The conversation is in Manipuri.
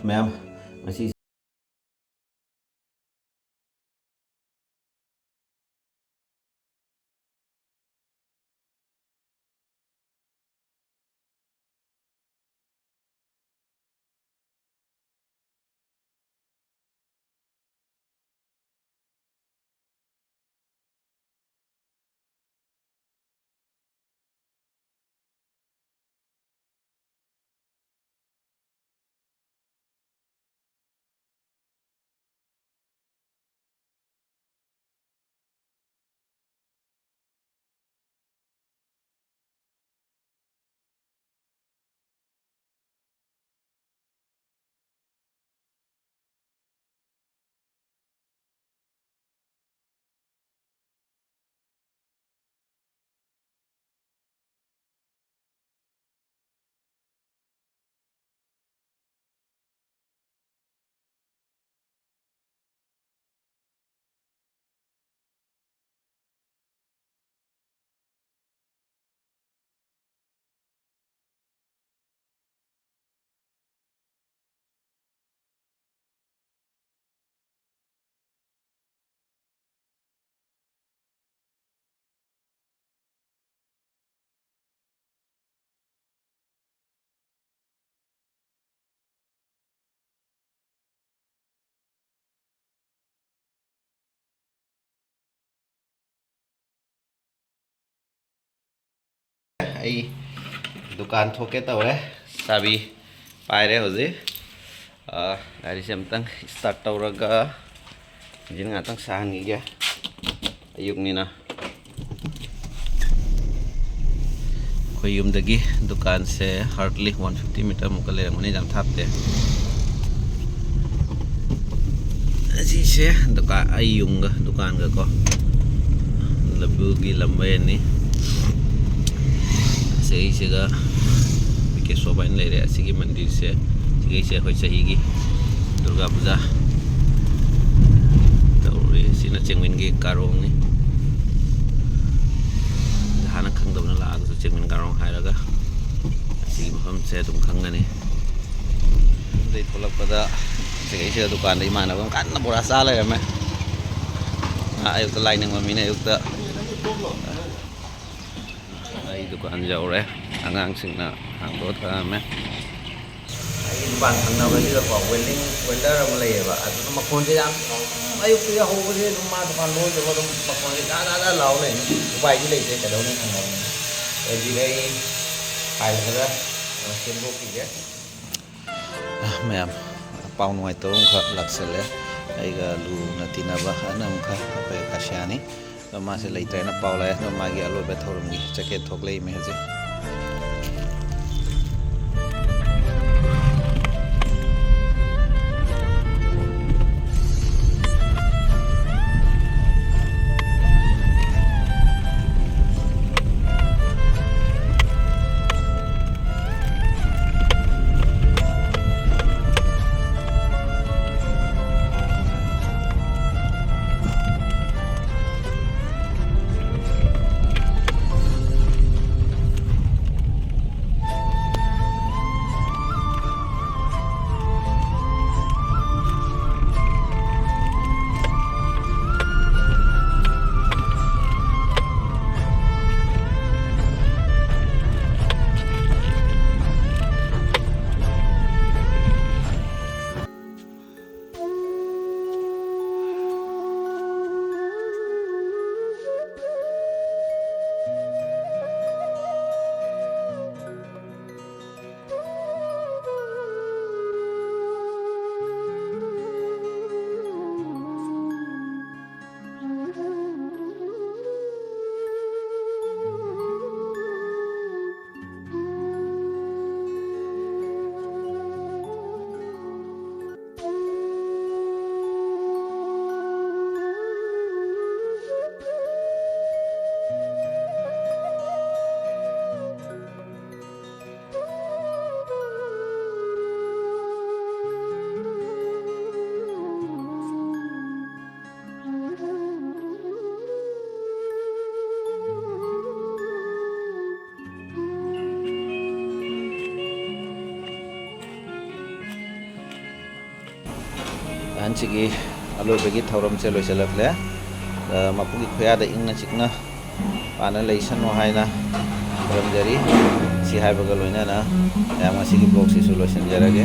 ꯃꯌꯥꯝ ꯉꯁꯤ ꯑꯩ ꯗꯨꯀꯥꯟ ꯊꯣꯛꯀꯦ ꯇꯧꯔꯦ ꯆꯥꯕꯤ ꯄꯥꯏꯔꯦ ꯍꯧꯖꯤꯛ ꯒꯥꯔꯤꯁꯦ ꯑꯝꯇꯪ ꯁ꯭ꯇꯥꯔꯠ ꯇꯧꯔꯒ ꯏꯟꯖꯤꯟ ꯉꯥꯛꯇꯪ ꯁꯥꯍꯟꯈꯤꯒꯦ ꯑꯌꯨꯛꯅꯤꯅ ꯑꯩꯈꯣꯏ ꯌꯨꯝꯗꯒꯤ ꯗꯨꯀꯥꯟꯁꯦ ꯍꯥꯔꯗꯂꯤ 150 ꯃꯤꯇꯔꯃꯨꯛꯀ ꯂꯩꯔꯝꯒꯅꯤ ꯌꯥꯝ ꯊꯥꯞꯇꯦ ꯑꯁꯤꯁꯦ ꯑꯩ ꯌꯨꯝꯒ ꯗꯨꯀꯥꯟꯒꯀꯣ ꯂꯕꯨꯒꯤ ꯂꯝꯕꯩꯅꯤ ꯁꯤꯒ ꯄꯤꯀꯦꯠ ꯁꯣꯞ ꯍꯥꯏꯅ ꯂꯩꯔꯦ ꯑꯁꯤꯒꯤ ꯃꯟꯗꯤꯔꯁꯦ ꯁꯤꯒꯤꯁꯦ ꯑꯩꯈꯣꯏ ꯆꯍꯤꯒꯤ ꯗꯨꯔꯒꯥ ꯄꯨꯖꯥ ꯇꯧꯔꯤ ꯁꯤꯅ ꯆꯦꯡꯃꯤꯟꯒꯤ ꯀꯥꯔꯣꯡꯅꯤ ꯍꯥꯟꯅ ꯈꯪꯗꯕꯅ ꯂꯥꯛꯑꯒꯁꯨ ꯆꯦꯡꯃꯤꯟ ꯀꯥꯔꯣꯡ ꯍꯥꯏꯔꯒ ꯑꯁꯤꯒꯤ ꯃꯐꯝꯁꯦ ꯑꯗꯨꯝ ꯈꯪꯒꯅꯤ ꯌꯨꯝꯗꯩ ꯊꯣꯛꯂꯛꯄꯗ ꯁꯤꯒꯤꯁꯤꯗ ꯗꯨꯀꯥꯟꯗ ꯏꯃꯥꯟꯅꯕ ꯑꯃ ꯀꯟꯅ ꯕꯣꯔꯥ ꯆꯥ ꯂꯩꯔꯝꯃꯦ ꯑꯌꯨꯛꯇ ꯂꯥꯏꯅꯤꯡꯕ ꯃꯤꯅ ꯑꯌꯨꯛꯇ ꯑꯩ ꯗꯨꯀꯥꯟ ꯌꯧꯔꯦ ꯑꯉꯥꯡꯁꯤꯡꯅ ꯍꯥꯡꯗꯣꯛꯑ ꯊꯝꯃꯦ ꯑꯩꯒꯤ ꯗꯨꯀꯥꯟ ꯊꯪꯅꯕꯁꯤꯗꯀꯣ ꯋꯦꯜꯗꯔ ꯑꯃ ꯂꯩꯌꯦꯕ ꯑꯗꯨꯅ ꯃꯈꯣꯟꯁꯦ ꯌꯥꯝ ꯑꯌꯨꯛꯇ ꯌꯥꯍꯧꯕꯁꯦ ꯑꯗꯨꯝ ꯃꯥ ꯗꯨꯀꯥꯟ ꯂꯣꯟꯗꯕ ꯑꯗꯨꯝ ꯃꯈꯣꯟꯁꯦ ꯖꯥ ꯂꯥꯎ ꯂꯩꯅꯤ ꯎꯄꯥꯏꯗꯤ ꯂꯩꯇꯦ ꯀꯩꯗꯧꯅꯤ ꯊꯪꯅꯕꯅꯤ ꯍꯧꯖꯤꯛ ꯑꯩ ꯐꯥꯏꯜ ꯈꯔ ꯁꯦꯝꯗꯣꯛꯈꯤꯒꯦ ꯃꯌꯥꯝ ꯄꯥꯎ ꯅꯨꯡꯉꯥꯏꯇꯕ ꯑꯃꯈꯛ ꯂꯥꯛꯁꯜꯂꯦ ꯑꯩꯒ ꯂꯨꯅ ꯇꯤꯟꯅꯕ ꯑꯅꯝꯈ ꯑꯩꯈꯣꯏ ꯀꯥꯁꯤꯌꯥꯅꯤ ꯑꯗꯣ ꯃꯥꯁꯦ ꯂꯩꯇ꯭ꯔꯦꯅ ꯄꯥꯎ ꯂꯥꯛꯑꯦ ꯑꯗꯣ ꯃꯥꯒꯤ ꯑꯂꯣꯏꯕ ꯊꯧꯔꯝꯒꯤ ꯖꯦꯀꯦꯠ ꯊꯣꯛꯂꯛꯏꯃꯦ ꯍꯧꯖꯤꯛ ꯑꯍꯟꯁꯤꯒꯤ ꯑꯂꯣꯏꯕꯒꯤ ꯊꯧꯔꯝꯁꯦ ꯂꯣꯏꯁꯤꯜꯂꯛꯂꯦ. ꯃꯄꯨꯒꯤ ꯈꯨꯌꯥꯗ ꯏꯪꯅ ꯆꯤꯛꯅ ꯄꯥꯟꯅ ꯂꯩꯁꯅꯨ ꯍꯥꯏꯅ ꯈꯨꯔꯨꯝꯖꯔꯤ. ꯁꯤ ꯍꯥꯏꯕꯒ ꯂꯣꯏꯅꯅ ꯉꯁꯤꯒꯤ ꯕ꯭ꯂꯣꯒꯁꯤꯁꯨ ꯂꯣꯏꯁꯤꯟꯖꯔꯒꯦ.